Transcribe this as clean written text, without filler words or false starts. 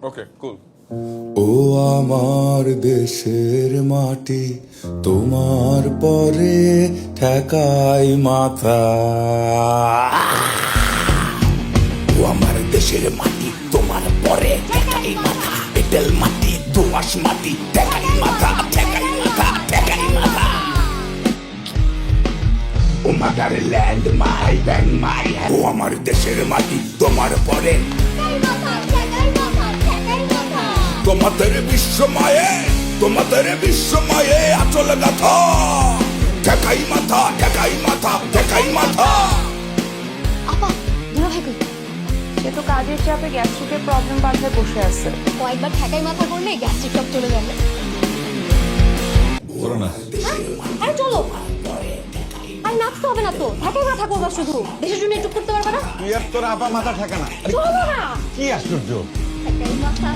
ওকে কুল। ও আমার দেশের মাটি তোমার পরে ঠেকাই মাথা। ও আমার দেশের মাটি তোমার পরে ঠেকাই মাথা। এঁটেল মাটি দোআঁশ মাটি ঠেকাই মাথা, ঠেকাই মাথা, ঠেকাই মাথা। ও মাদার ল্যান্ড মাই ব্যাং মাই। ও আমার দেশের মাটি তোমার পরে তোমাদের বিশ্বময়ে, তোমাদের বিশ্বময়ে আচল গাথা। ঠেকাই মাথা, ঠেকাই মাথা, ঠেকাই মাথা। আপা দুলাভাই কই? সে তো কাজের চাপে গ্যাস্ট্রিকের প্রবলেম বাঁধায় বসে আছে। কয়েকবার ঠেকাই মাথা করলে গ্যাস্ট্রিক সব চলে যাবে। চলো না। আরে চলো। আরে নাচতে হবে না তো, ঠেকাই মাথা করবা শুধু। দেশের জন্য একটু করতে পারবে না? তুই আর তোর আপা মাথা ঠেকা না। চলো না। কি আশ্চর্য! ঠেকাই মাথা